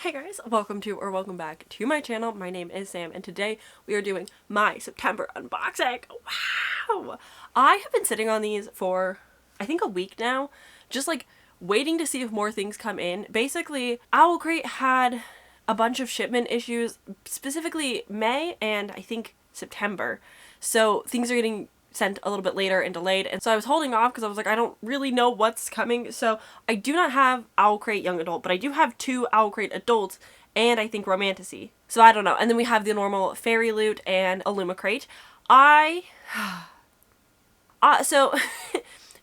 Hey guys, welcome back to my channel. My name is Sam and today we are doing my September unboxing. Wow! I have been sitting on these for I think a week now, just like waiting to see if more things come in. Basically, owlcrate had a bunch of shipment issues, specifically May and I think September. So things are getting sent a little bit later and delayed, and so I was holding off because I was like, I don't really know what's coming. So I do not have owlcrate young adult, but I do have two owlcrate adults and I think romantasy. So I don't know. And then we have the normal fairyloot and illumicrate. So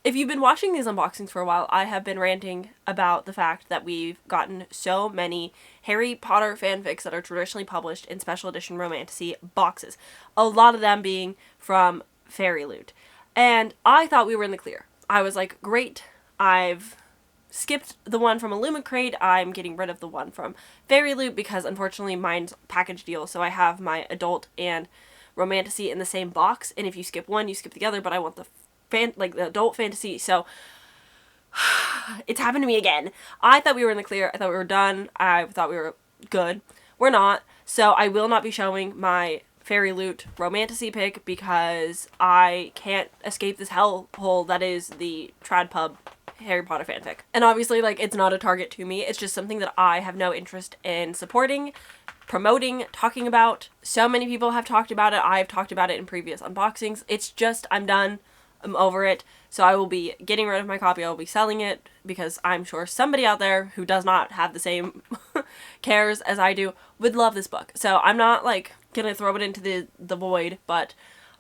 if you've been watching these unboxings for a while, I have been ranting about the fact that we've gotten so many Harry Potter fanfics that are traditionally published in special edition romantasy boxes. A lot of them being from fairyloot. And I thought we were in the clear. I was like, great, I've skipped the one from illumicrate. I'm getting rid of the one from fairyloot because unfortunately mine's package deal, so I have my adult and romantasy in the same box, and if you skip one, you skip the other, but I want the the adult fantasy, so it's happened to me again. I thought we were in the clear. I thought we were done. I thought we were good. We're not. So I will not be showing my fairyloot romantasy pick because I can't escape this hellhole that is the TradPub Harry Potter fanfic. And obviously, like, it's not a target to me. It's just something that I have no interest in supporting, promoting, talking about. So many people have talked about it. I've talked about it in previous unboxings. It's just, I'm done. I'm over it. So I will be getting rid of my copy. I will be selling it because I'm sure somebody out there who does not have the same cares as I do would love this book. So I'm not, like, gonna throw it into the void, but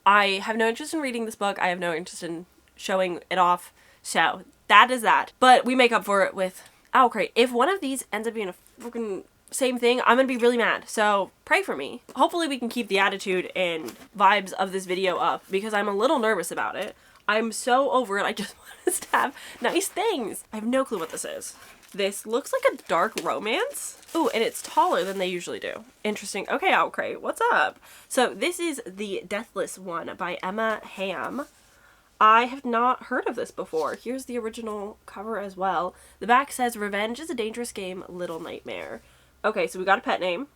I have no interest in reading this book. I have no interest in showing it off. So that is that. But we make up for it with owlcrate. If one of these ends up being a freaking same thing, I'm gonna be really mad. So pray for me. Hopefully we can keep the attitude and vibes of this video up because I'm a little nervous about it. I'm so over it. I just want us to have nice things. I have no clue what this is. This looks like a dark romance. Ooh, and it's taller than they usually do. Interesting. Okay, owlcrate, what's up? So this is the Deathless One by Emma Ham. I have not heard of this before. Here's the original cover as well. The back says, "Revenge is a dangerous game, little nightmare." Okay, so we got a pet name.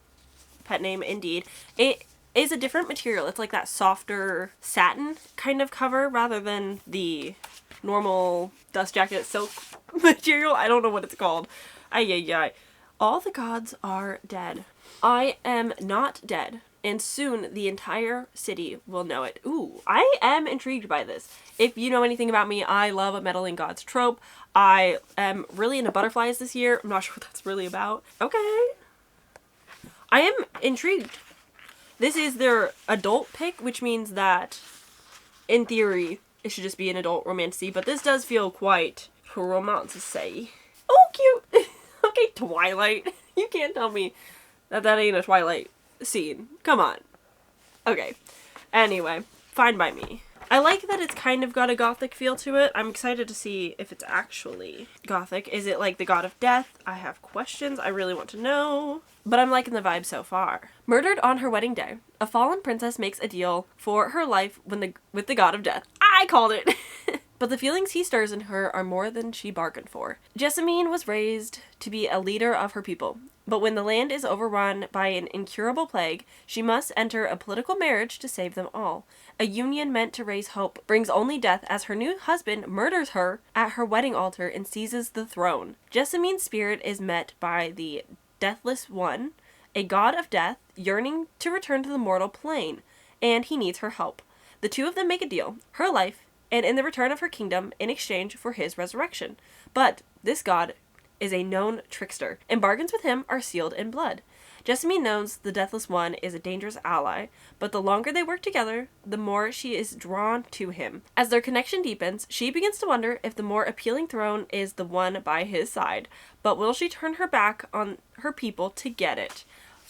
Pet name indeed. It is a different material. It's like that softer satin kind of cover rather than the normal dust jacket silk material. I don't know what it's called. Ay. All the gods are dead. I am not dead, and soon the entire city will know it. Ooh, I am intrigued by this. If you know anything about me, I love a meddling gods trope. I am really into butterflies this year. I'm not sure what that's really about. Okay. I am intrigued. This is their adult pick, which means that, in theory, it should just be an adult romantasy, but this does feel quite romantasy. Oh, cute! Okay, Twilight. You can't tell me that ain't a Twilight scene. Come on. Okay. Anyway, fine by me. I like that it's kind of got a gothic feel to it. I'm excited to see if it's actually gothic. Is it like the god of death? I have questions. I really want to know. But I'm liking the vibe so far. Murdered on her wedding day, a fallen princess makes a deal for her life with the god of death. I called it! But the feelings he stirs in her are more than she bargained for. Jessamine was raised to be a leader of her people, but when the land is overrun by an incurable plague, she must enter a political marriage to save them all. A union meant to raise hope brings only death as her new husband murders her at her wedding altar and seizes the throne. Jessamine's spirit is met by the Deathless One, a god of death yearning to return to the mortal plane, and he needs her help. The two of them make a deal, her life, and in the return of her kingdom in exchange for his resurrection. But this god is a known trickster, and bargains with him are sealed in blood. Jessamine knows the Deathless One is a dangerous ally, but the longer they work together, the more she is drawn to him. As their connection deepens, she begins to wonder if the more appealing throne is the one by his side, but will she turn her back on her people to get it?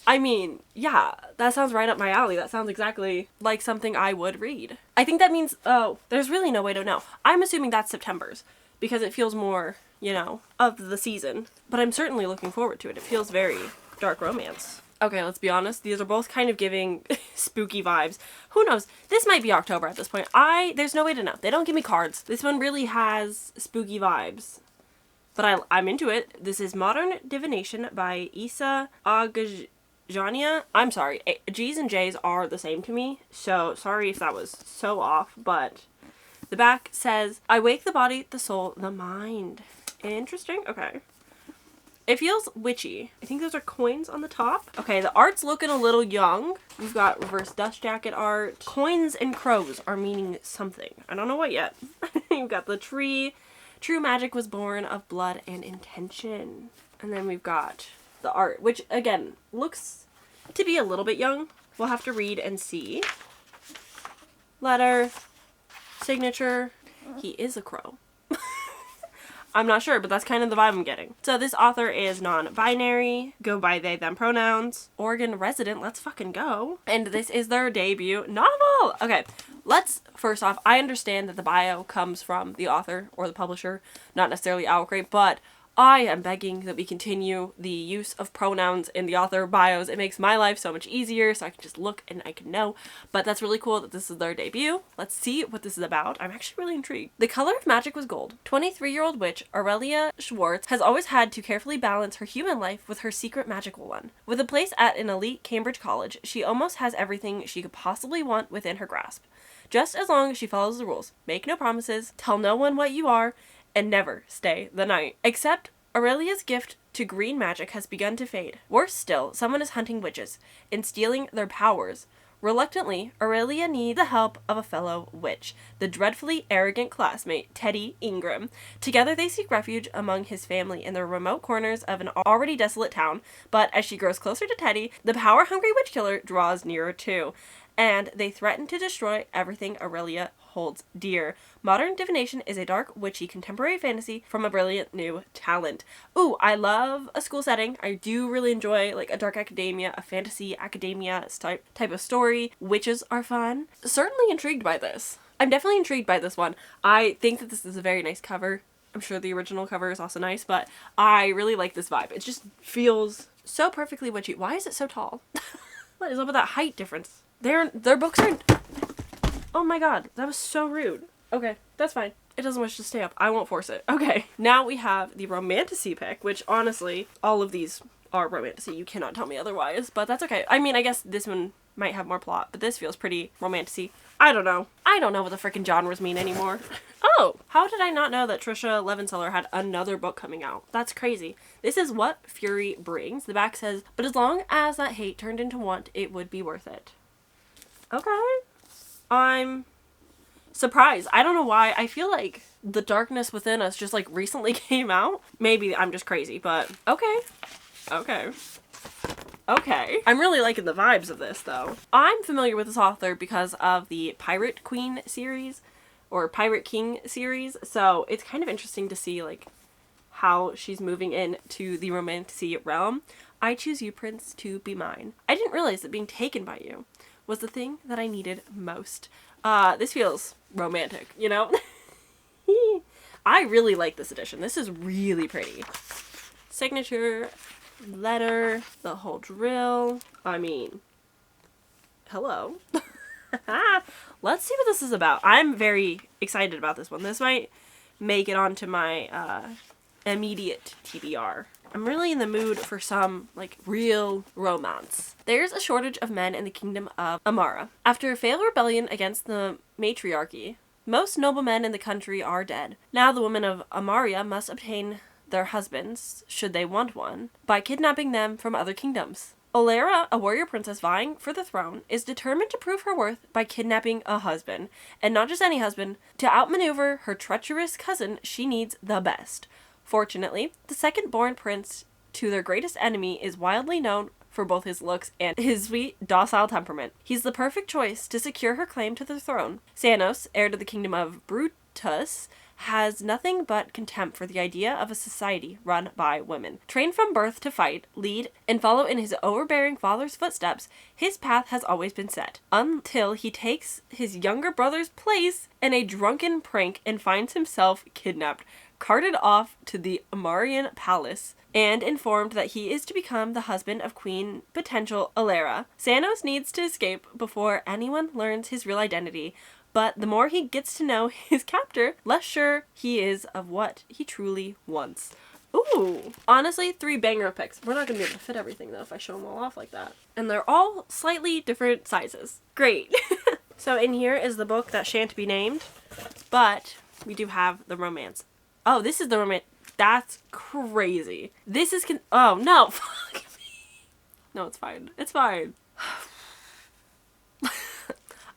I mean, yeah, that sounds right up my alley. That sounds exactly like something I would read. I think that means, oh, there's really no way to know. I'm assuming that's September's, because it feels more, you know, of the season. But I'm certainly looking forward to it. It feels very dark romance. Okay, let's be honest. These are both kind of giving spooky vibes. Who knows? This might be October at this point. There's no way to know. They don't give me cards. This one really has spooky vibes. I'm into it. This is Modern Divination by Isa Agajania. I'm sorry, G's and J's are the same to me, so sorry if that was so off, but the back says, I wake the body, the soul, the mind. Interesting. Okay. It feels witchy. I think those are coins on the top. Okay, the art's looking a little young. We've got reverse dust jacket art. Coins and crows are meaning something. I don't know what yet. You've got the tree. True magic was born of blood and intention. And then we've got the art, which again looks to be a little bit young. We'll have to read and see. Letter. Signature. He is a crow. I'm not sure, but that's kind of the vibe I'm getting. So this author is non-binary, go by they, them pronouns, Oregon resident, let's fucking go. And this is their debut novel. Okay, first off, I understand that the bio comes from the author or the publisher, not necessarily owlcrate, but I am begging that we continue the use of pronouns in the author bios. It makes my life so much easier, so I can just look and I can know. But that's really cool that this is their debut. Let's see what this is about. I'm actually really intrigued. The color of magic was gold. 23-year-old witch Aurelia Schwartz has always had to carefully balance her human life with her secret magical one. With a place at an elite Cambridge college, she almost has everything she could possibly want within her grasp. Just as long as she follows the rules. Make no promises, tell no one what you are, and never stay the night. Except Aurelia's gift to green magic has begun to fade. Worse still, someone is hunting witches and stealing their powers. Reluctantly, Aurelia needs the help of a fellow witch, the dreadfully arrogant classmate, Teddy Ingram. Together they seek refuge among his family in the remote corners of an already desolate town, but as she grows closer to Teddy, the power-hungry witch killer draws nearer too, and they threaten to destroy everything Aurelia holds dear. Modern Divination is a dark, witchy, contemporary fantasy from a brilliant new talent. Ooh, I love a school setting. I do really enjoy like a dark academia, a fantasy academia type of story. Witches are fun. Certainly intrigued by this. I'm definitely intrigued by this one. I think that this is a very nice cover. I'm sure the original cover is also nice, but I really like this vibe. It just feels so perfectly witchy. Why is it so tall? What is up with that height difference? Their books are... Oh my god, that was so rude. Okay, that's fine. It doesn't wish to stay up. I won't force it. Okay, now we have the romantasy pick, which honestly, all of these are romantasy. You cannot tell me otherwise, but that's okay. I mean, I guess this one might have more plot, but this feels pretty romantasy. I don't know. I don't know what the freaking genres mean anymore. Oh, how did I not know that Trisha Levenseller had another book coming out? That's crazy. This is What Fury Brings. The back says, but as long as that hate turned into want, it would be worth it. Okay. I'm surprised. I don't know why. I feel like The Darkness Within Us just like recently came out. Maybe I'm just crazy, but okay. Okay. Okay. I'm really liking the vibes of this though. I'm familiar with this author because of the Pirate Queen series or Pirate King series, so it's kind of interesting to see like how she's moving into the romantasy realm. I choose you, Prince, to be mine. I didn't realize that being taken by you was the thing that I needed most. This feels romantic, you know? I really like this edition. This is really pretty. Signature, letter, the whole drill. I mean, hello. Let's see what this is about. I'm very excited about this one. This might make it onto my immediate TBR. I'm really in the mood for some, like, real romance. There's a shortage of men in the kingdom of Amara. After a failed rebellion against the matriarchy, most noblemen in the country are dead. Now the women of Amaria must obtain their husbands, should they want one, by kidnapping them from other kingdoms. Olara, a warrior princess vying for the throne, is determined to prove her worth by kidnapping a husband. And not just any husband. To outmaneuver her treacherous cousin, she needs the best. Fortunately, the second-born prince to their greatest enemy is widely known for both his looks and his sweet, docile temperament. He's the perfect choice to secure her claim to the throne. Sanos, heir to the kingdom of Brutus, has nothing but contempt for the idea of a society run by women. Trained from birth to fight, lead, and follow in his overbearing father's footsteps, his path has always been set, until he takes his younger brother's place in a drunken prank and finds himself kidnapped, carted off to the Amarian palace, and informed that he is to become the husband of Queen Potential Alara. Sanos needs to escape before anyone learns his real identity, but the more he gets to know his captor, less sure he is of what he truly wants. Ooh. Honestly, 3 banger picks. We're not going to be able to fit everything, though, if I show them all off like that. And they're all slightly different sizes. Great. So in here is the book that shan't be named, but we do have the romance. Oh, this is the romance. That's crazy. This is oh, no. Fuck me. No, it's fine. It's fine.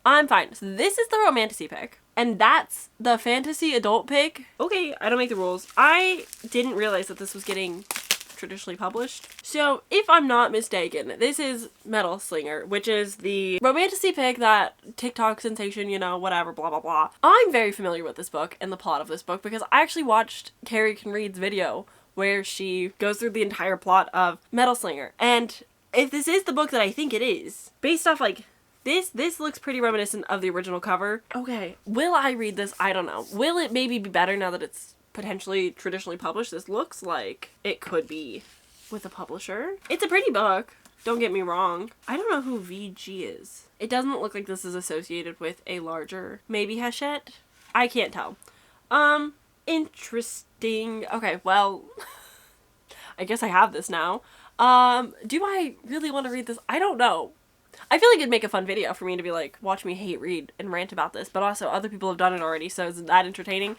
I'm fine. So this is the romantasy pick. And that's the fantasy adult pick. Okay, I don't make the rules. I didn't realize that this was getting traditionally published. So if I'm not mistaken, this is Metal Slinger, which is the romantasy pick that TikTok sensation, you know, whatever, blah, blah, blah. I'm very familiar with this book and the plot of this book because I actually watched Carrie Can Read's video where she goes through the entire plot of Metal Slinger. And if this is the book that I think it is, based off like this looks pretty reminiscent of the original cover. Okay, will I read this? I don't know. Will it maybe be better now that it's potentially traditionally published? This looks like it could be with a publisher. It's a pretty book, don't get me wrong. I don't know who VG is. It doesn't look like this is associated with a larger, maybe Hachette? I can't tell. Interesting. Okay, well, I guess I have this now. Do I really want to read this? I don't know. I feel like it'd make a fun video for me to be like, watch me hate read and rant about this, but also other people have done it already, so is that entertaining?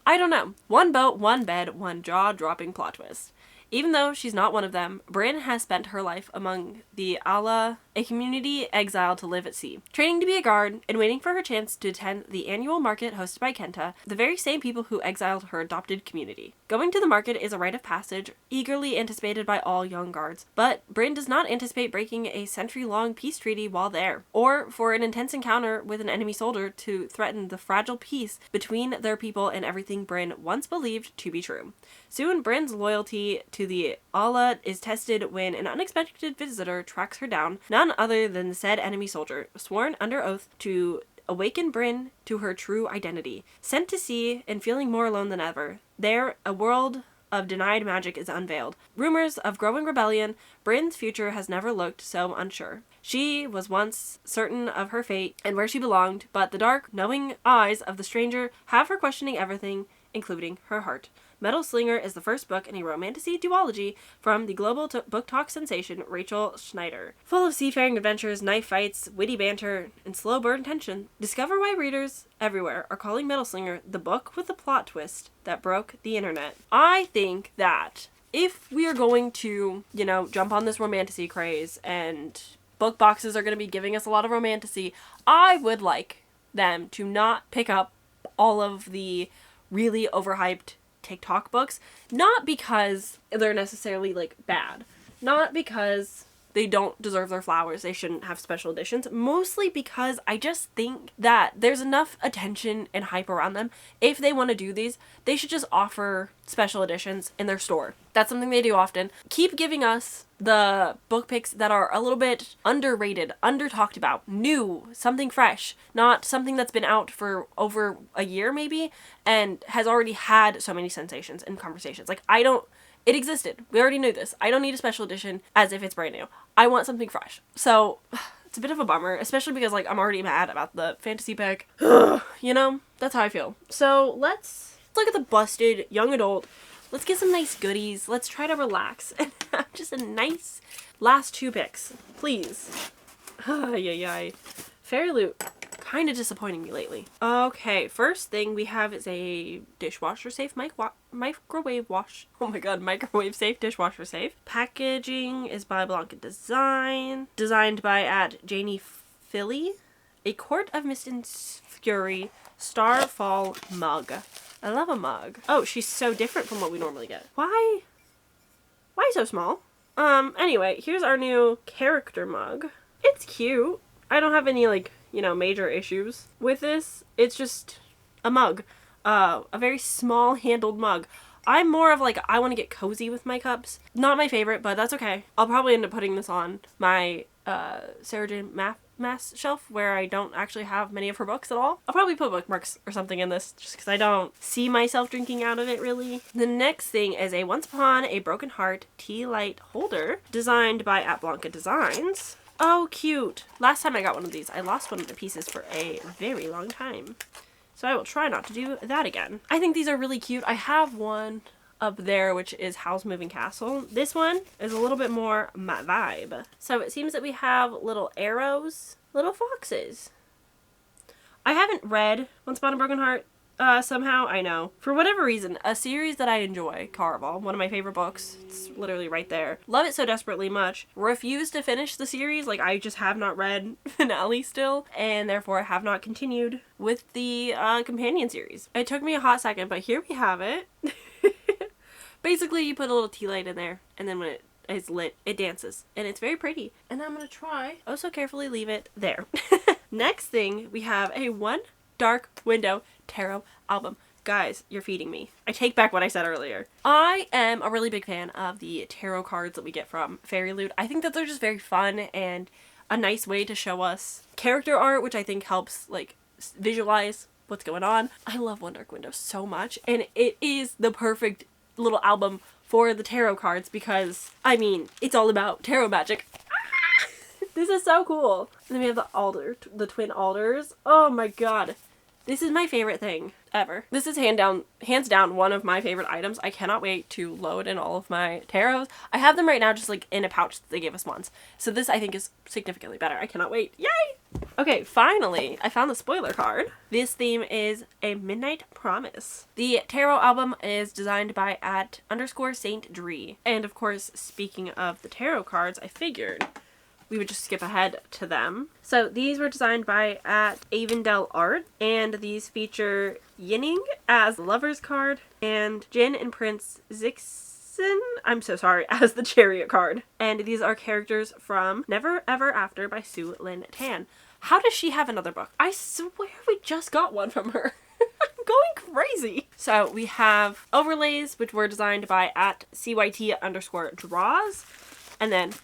I don't know. One boat, one bed, one jaw-dropping plot twist. Even though she's not one of them, Bryn has spent her life among the Ala, a community exiled to live at sea, training to be a guard and waiting for her chance to attend the annual market hosted by Kenta, the very same people who exiled her adopted community. Going to the market is a rite of passage, eagerly anticipated by all young guards, but Bryn does not anticipate breaking a century-long peace treaty while there, or for an intense encounter with an enemy soldier to threaten the fragile peace between their people and everything Bryn once believed to be true. Soon, Bryn's loyalty to the Ala is tested when an unexpected visitor tracks her down, none other than the said enemy soldier, sworn under oath to awaken Bryn to her true identity. Sent to sea and feeling more alone than ever, there, a world of denied magic is unveiled. Rumors of growing rebellion, Bryn's future has never looked so unsure. She was once certain of her fate and where she belonged, but the dark, knowing eyes of the stranger have her questioning everything, including her heart. Metal Slinger is the first book in a romantasy duology from the global book talk sensation Rachel Schneider. Full of seafaring adventures, knife fights, witty banter, and slow burn tension, discover why readers everywhere are calling Metal Slinger the book with the plot twist that broke the internet. I think that if we are going to, you know, jump on this romantasy craze and book boxes are going to be giving us a lot of romantasy, I would like them to not pick up all of the really overhyped TikTok books, not because they're necessarily like bad, not because they don't deserve their flowers, they shouldn't have special editions, mostly because I just think that there's enough attention and hype around them. If they want to do these, they should just offer special editions in their store. That's something they do often. Keep giving us the book picks that are a little bit underrated, under-talked about, new, something fresh, not something that's been out for over a year maybe, and has already had so many sensations and conversations. Like, it existed. We already knew this. I don't need a special edition as if it's brand new. I want something fresh. So, it's a bit of a bummer, especially because, like, I'm already mad about the fantasy pick. You know? That's how I feel. So, let's look at the busted young adult. Let's get some nice goodies. Let's try to relax and have just a nice last 2 picks. Please. Yay. Fairyloot. Kind of disappointing me lately. Okay, first thing we have is a dishwasher safe microwave wash. Oh my god, microwave safe, dishwasher safe. Packaging is by Blanca Design. Designed by @Janie Philly. A Court of Mist and Fury Starfall mug. I love a mug. Oh, she's so different from what we normally get. Why so small? Anyway, here's our new character mug. It's cute. I don't have any, like, you know, major issues with this. It's just a mug. A very small handled mug. I'm more of like, I want to get cozy with my cups. Not my favorite, but that's okay. I'll probably end up putting this on my Sarah Jane Maas shelf where I don't actually have many of her books at all. I'll probably put bookmarks or something in this just because I don't see myself drinking out of it really. The next thing is a Once Upon a Broken Heart tea light holder designed by @Blanca Designs. Oh, cute. Last time I got one of these, I lost one of the pieces for a very long time. So I will try not to do that again. I think these are really cute. I have one up there, which is Howl's Moving Castle. This one is a little bit more my vibe. So it seems that we have little arrows, little foxes. I haven't read Once Upon a Broken Heart. Somehow, I know. For whatever reason, a series that I enjoy, Caraval, one of my favorite books, it's literally right there. Love it so desperately much. Refuse to finish the series, like I just have not read finale still, and therefore have not continued with the companion series. It took me a hot second, but here we have it. Basically, you put a little tea light in there, and then when it is lit, it dances, and it's very pretty. And I'm gonna try, oh so carefully leave it there. Next thing, we have a One Dark Window tarot album. Guys, you're feeding me. I take back what I said earlier. I am a really big fan of the tarot cards that we get from fairyloot. I think that they're just very fun and a nice way to show us character art, which I think helps like visualize what's going on. I love One Dark Window so much, and it is the perfect little album for the tarot cards because, I mean, it's all about tarot magic. This is so cool. And then we have the altar, the twin altars. Oh my god. This is my favorite thing ever. This is hands down one of my favorite items. I cannot wait to load in all of my tarots. I have them right now just like in a pouch that they gave us once. So this I think is significantly better. I cannot wait. Yay! Okay, finally, I found the spoiler card. This theme is A Midnight Promise. The tarot album is designed by @_Saint And of course, speaking of the tarot cards, I figured we would just skip ahead to them. So these were designed by @Avondale Art, and these feature Yinning as the lover's card and Jin and Prince Zixin, I'm so sorry, as the chariot card. And these are characters from Never Ever After by Sue Lynn Tan. How does she have another book? I swear we just got one from her. I'm going crazy. So we have overlays, which were designed by @CYT_draws, and then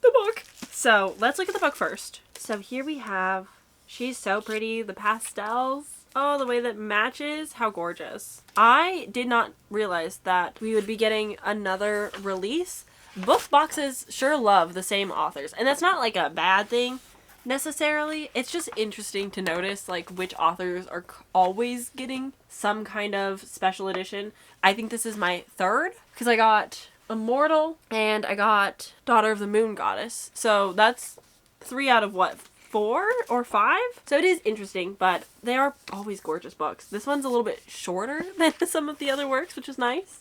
the book. So let's look at the book first. So here we have, she's so pretty, the pastels, oh, the way that matches, how gorgeous. I did not realize that we would be getting another release. Book boxes sure love the same authors, and that's not like a bad thing necessarily. It's just interesting to notice like which authors are always getting some kind of special edition. I think this is my third, because I got Immortal, and I got Daughter of the Moon Goddess. So that's 3 out of what, 4 or 5? So it is interesting, but they are always gorgeous books. This one's a little bit shorter than some of the other works, which is nice.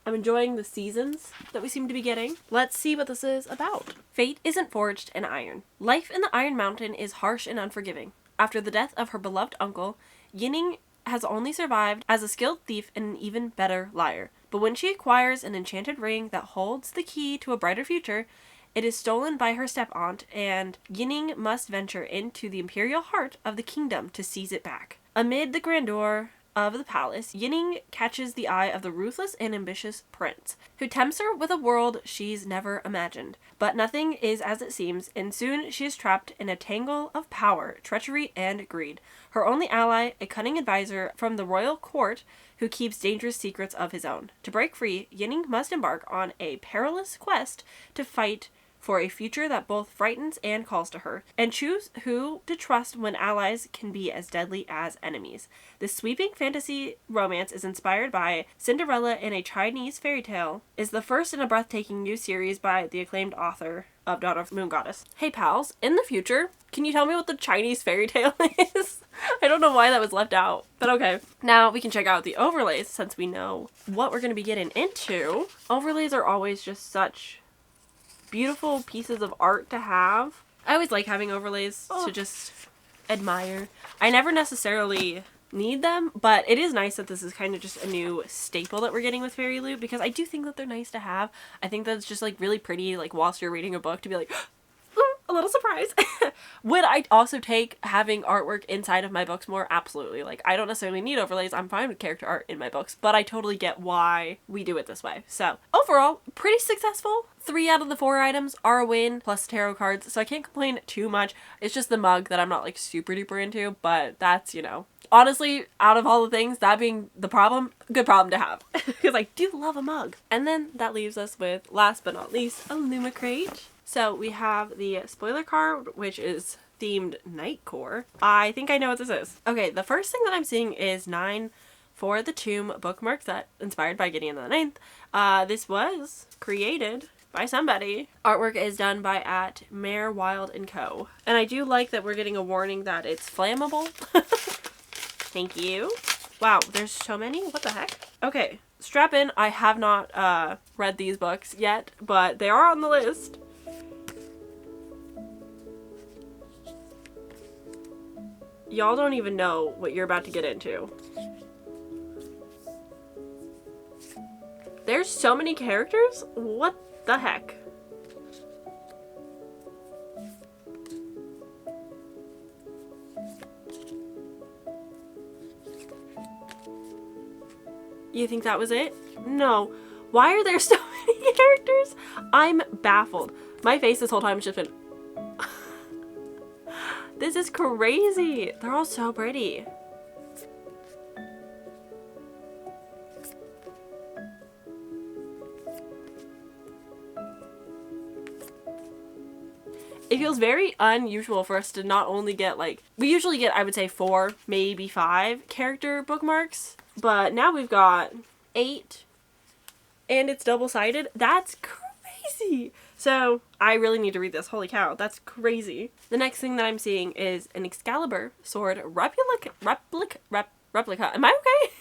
I'm enjoying the seasons that we seem to be getting. Let's see what this is about. Fate isn't forged in iron. Life in the Iron Mountain is harsh and unforgiving. After the death of her beloved uncle, Yinning has only survived as a skilled thief and an even better liar. But when she acquires an enchanted ring that holds the key to a brighter future, it is stolen by her step-aunt, and Yinning must venture into the imperial heart of the kingdom to seize it back. Amid the grandeur of the palace, Yinning catches the eye of the ruthless and ambitious prince, who tempts her with a world she's never imagined. But nothing is as it seems, and soon she is trapped in a tangle of power, treachery, and greed. Her only ally, a cunning advisor from the royal court, who keeps dangerous secrets of his own. To break free, Yinning must embark on a perilous quest to fight for a future that both frightens and calls to her, and choose who to trust when allies can be as deadly as enemies. This sweeping fantasy romance is inspired by Cinderella in a Chinese fairy tale, is the first in a breathtaking new series by the acclaimed author of Daughter of the Moon Goddess. Hey pals, in the future, can you tell me what the Chinese fairy tale is? I don't know why that was left out, but okay. Now we can check out the overlays since we know what we're going to be getting into. Overlays are always just such beautiful pieces of art to have. I always like having overlays to just admire. I never necessarily need them, but it is nice that this is kind of just a new staple that we're getting with fairyloot, because I do think that they're nice to have. I think that it's just like really pretty, like whilst you're reading a book, to be like, a little surprise. Would I also take having artwork inside of my books more? Absolutely. Like, I don't necessarily need overlays. I'm fine with character art in my books, but I totally get why we do it this way. So overall, pretty successful. 3 out of the 4 items are a win, plus tarot cards, so I can't complain too much. It's just the mug that I'm not like super duper into, but that's, you know, Honestly, out of all the things, that being the problem, good problem to have. Because I do love a mug. And then that leaves us with, last but not least, illumicrate. So we have the spoiler card, which is themed Nightcore. I think I know what this is. Okay, the first thing that I'm seeing is 9 for the Tomb bookmark set, inspired by Gideon the Ninth. This was created by somebody. Artwork is done by @Mayor Wild & Co. And I do like that we're getting a warning that it's flammable. Thank you. Wow, there's so many? What the heck? Okay, strap in. I have not read these books yet, but they are on the list. Y'all don't even know what you're about to get into. There's so many characters? What the heck? You think that was it? No. Why are there so many characters? I'm baffled. My face this whole time has just been... This is crazy. They're all so pretty. It feels very unusual for us to not only get, like, we usually get, I would say, 4, maybe 5 character bookmarks, but now we've got 8, and it's double-sided. That's crazy! So, I really need to read this. Holy cow, that's crazy. The next thing that I'm seeing is an Excalibur sword replica. Am I okay?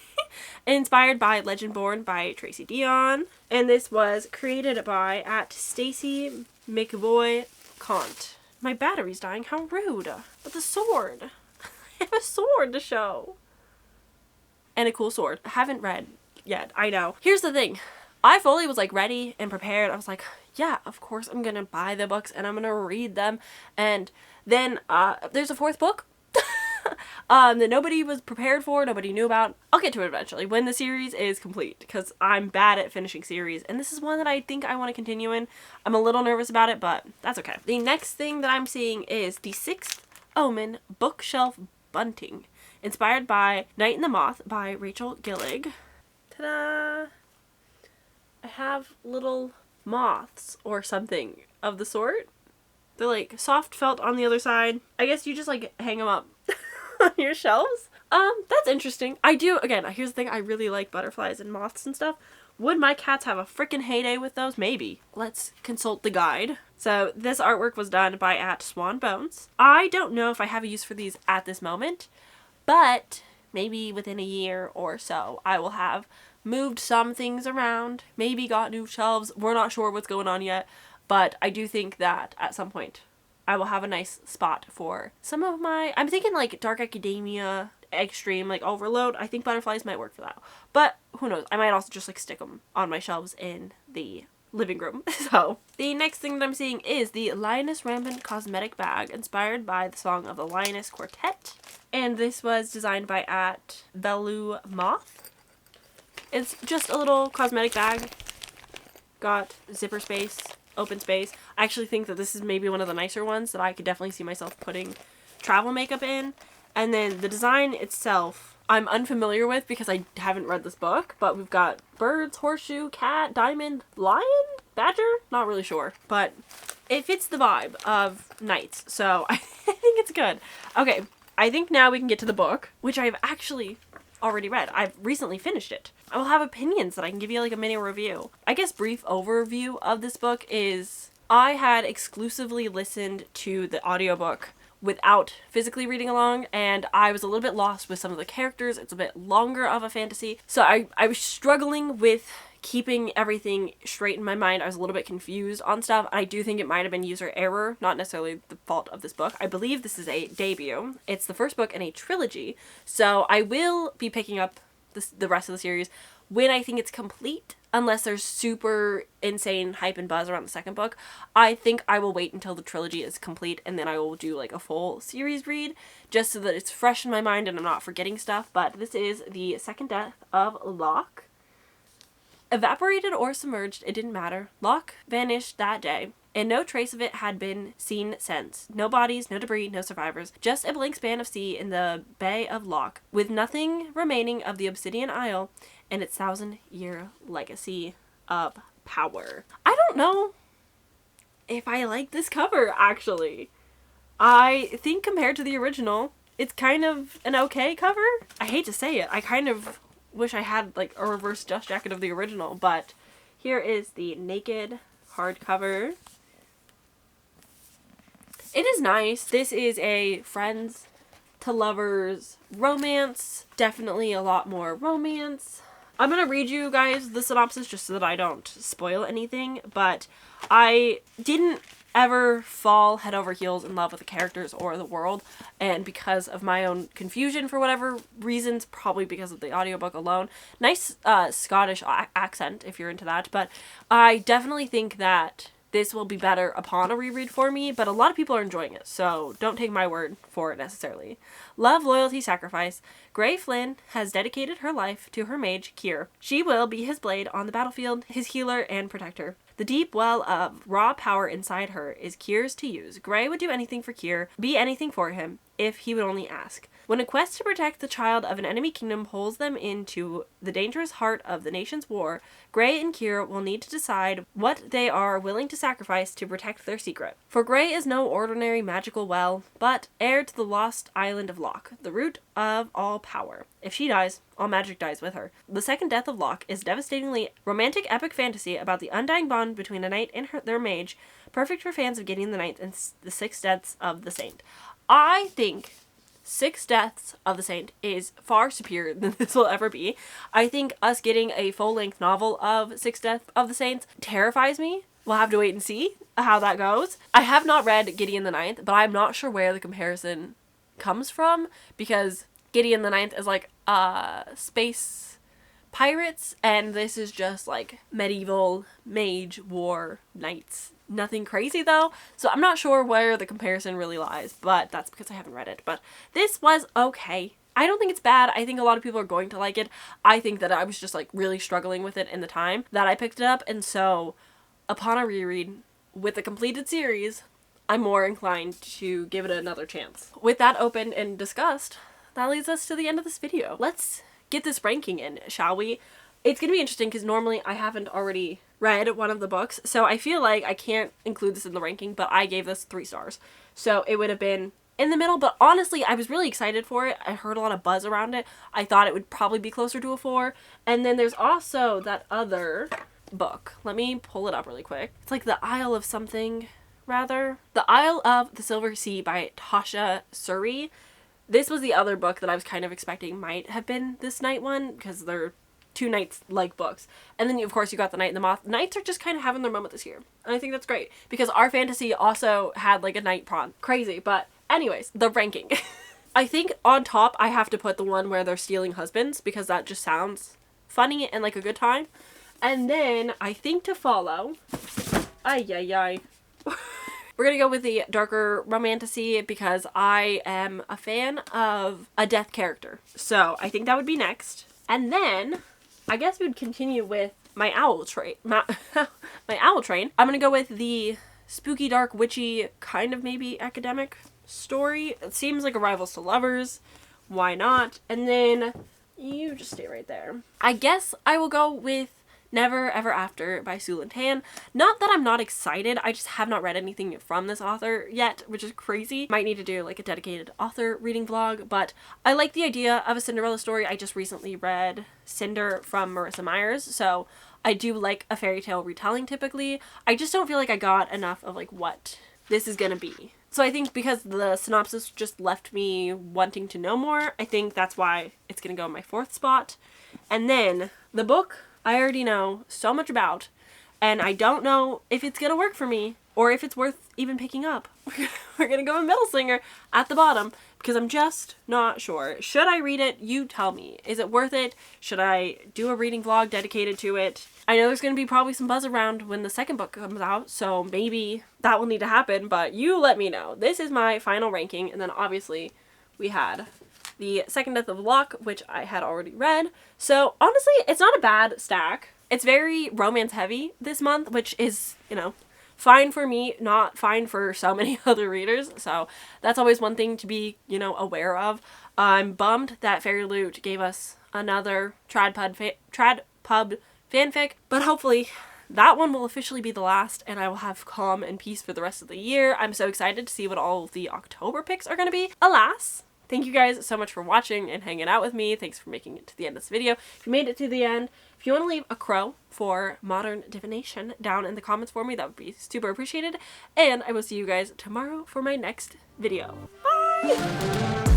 Inspired by Legendborn by Tracy Dion, and this was created by @Stacy McVoy Kant. My battery's dying. How rude. But the sword. I have a sword to show. And a cool sword. I haven't read yet. I know. Here's the thing. I fully was like ready and prepared. I was like, yeah, of course I'm gonna buy the books and I'm gonna read them. And then there's a 4th book that nobody was prepared for, nobody knew about. I'll get to it eventually when the series is complete, because I'm bad at finishing series, and this is one that I think I want to continue in. I'm a little nervous about it, but that's okay. The next thing that I'm seeing is the 6th Omen bookshelf bunting, inspired by Night and the Moth by Rachel Gillig. Ta-da! I have little moths or something of the sort. They're like soft felt on the other side. I guess you just like hang them up on your shelves. That's interesting. I do, again, here's the thing, I really like butterflies and moths and stuff. Would my cats have a freaking heyday with those? Maybe. Let's consult the guide. So this artwork was done by @SwanBones. I don't know if I have a use for these at this moment, but maybe within a year or so I will have moved some things around, maybe got new shelves. We're not sure what's going on yet, but I do think that at some point I will have a nice spot for some of my, I'm thinking like Dark Academia, Extreme, like Overload. I think butterflies might work for that. But who knows? I might also just like stick them on my shelves in the living room. So the next thing that I'm seeing is the Lioness Rampant cosmetic bag, inspired by the song of the Lioness Quartet. And this was designed by @Velu Moth. It's just a little cosmetic bag. Got zipper space, open space. I actually think that this is maybe one of the nicer ones that I could definitely see myself putting travel makeup in. And then the design itself, I'm unfamiliar with because I haven't read this book, but we've got birds, horseshoe, cat, diamond, lion, badger, not really sure, but it fits the vibe of knights, so I think it's good. Okay, I think now we can get to the book, which I've actually already read. I've recently finished it. I will have opinions that I can give you like a mini review. I guess brief overview of this book is I had exclusively listened to the audiobook without physically reading along, and I was a little bit lost with some of the characters. It's a bit longer of a fantasy, so I was struggling with keeping everything straight in my mind. I was a little bit confused on stuff. I do think it might have been user error, not necessarily the fault of this book. I believe this is a debut. It's the first book in a trilogy, so I will be picking up the rest of the series when I think it's complete, unless there's super insane hype and buzz around the second book. I think I will wait until the trilogy is complete, and then I will do like a full series read, just so that it's fresh in my mind and I'm not forgetting stuff. But this is The Second Death of Locke. Evaporated or submerged, it didn't matter. Locke vanished that day. and no trace of it had been seen since. No bodies, no debris, no survivors. Just a blank span of sea in the Bay of Loch, with nothing remaining of the Obsidian Isle and its 1,000-year legacy of power. I don't know if I like this cover, actually. I think compared to the original, it's kind of an okay cover. I hate to say it. I kind of wish I had like a reverse dust jacket of the original, but here is the naked hardcover. It is nice. This is a friends to lovers romance. Definitely a lot more romance. I'm gonna read you guys the synopsis just so that I don't spoil anything, but I didn't ever fall head over heels in love with the characters or the world, and because of my own confusion for whatever reasons, probably because of the audiobook alone. Nice Scottish accent if you're into that, but I definitely think that this will be better upon a reread for me, but a lot of people are enjoying it, so don't take my word for it necessarily. Love, loyalty, sacrifice. Gray Flynn has dedicated her life to her mage, Kier. She will be his blade on the battlefield, his healer and protector. The deep well of raw power inside her is Kier's to use. Gray would do anything for Kier, be anything for him, if he would only ask. When a quest to protect the child of an enemy kingdom pulls them into the dangerous heart of the nation's war, Gray and Kier will need to decide what they are willing to sacrifice to protect their secret. For Gray is no ordinary magical well, but heir to the lost island of Loch, the root of all power. If she dies, all magic dies with her. The Second Death of Loch is devastatingly romantic epic fantasy about the undying bond between a knight and their mage, perfect for fans of Gideon the Ninth and the Six Deaths of the Saint. I think Six Deaths of the Saint is far superior than this will ever be. I think us getting a full-length novel of Six Deaths of the Saints terrifies me. We'll have to wait and see how that goes. I have not read Gideon the Ninth, but I'm not sure where the comparison comes from, because Gideon the Ninth is like space pirates, and this is just like medieval mage war knights. Nothing crazy though, so I'm not sure where the comparison really lies, but that's because I haven't read it. But this was okay. I don't think it's bad. I think a lot of people are going to like it. I think that I was just like really struggling with it in the time that I picked it up, and so upon a reread with the completed series, I'm more inclined to give it another chance. With that opened and discussed, that leads us to the end of this video. Let's get this ranking in, shall we? It's gonna be interesting because normally I haven't already read one of the books, so I feel like I can't include this in the ranking, but I gave this 3 stars. So it would have been in the middle, but honestly, I was really excited for it. I heard a lot of buzz around it. I thought it would probably be closer to a 4. And then there's also that other book. Let me pull it up really quick. It's like the Isle of something, rather. The Isle of the Silver Sea by Tasha Suri. This was the other book that I was kind of expecting might have been this Night one, because they're 2 Knights-like books. And then, of course, you got The Knight and the Moth. Knights are just kind of having their moment this year. And I think that's great, because our fantasy also had, like, a Knight prawn. Crazy. But anyways, the ranking. I think on top, I have to put the one where they're stealing husbands, because that just sounds funny and like a good time. And then, I think to follow... Ay. We're gonna go with the darker romantasy, because I am a fan of a death character. So, I think that would be next. And then, I guess we'd continue with my owl train. My owl train. I'm gonna go with the spooky, dark, witchy, kind of maybe academic story. It seems like a Rivals to Lovers. Why not? And then, you just stay right there. I guess I will go with Never Ever After by Sue Lin Tan. Not that I'm not excited, I just have not read anything from this author yet, which is crazy. Might need to do like a dedicated author reading vlog, but I like the idea of a Cinderella story. I just recently read Cinder from Marissa Myers, so I do like a fairy tale retelling typically. I just don't feel like I got enough of like what this is gonna be. So I think because the synopsis just left me wanting to know more, I think that's why it's gonna go in my 4th spot. And then the book I already know so much about, and I don't know if it's gonna work for me or if it's worth even picking up. We're gonna go with Middle Singer at the bottom, because I'm just not sure. Should I read it? You tell me. Is it worth it? Should I do a reading vlog dedicated to it? I know there's gonna be probably some buzz around when the second book comes out, so maybe that will need to happen, but you let me know. This is my final ranking, and then obviously we had the Second Death of Loch, which I had already read. So honestly, it's not a bad stack. It's very romance heavy this month, which is, you know, fine for me, not fine for so many other readers. So that's always one thing to be, you know, aware of. I'm bummed that fairyloot gave us another Tradpub fanfic, but hopefully that one will officially be the last, and I will have calm and peace for the rest of the year. I'm so excited to see what all of the October picks are going to be. Alas, thank you guys so much for watching and hanging out with me. Thanks for making it to the end of this video. If you made it to the end, if you want to leave a crow for modern divination down in the comments for me, that would be super appreciated. And I will see you guys tomorrow for my next video. Bye!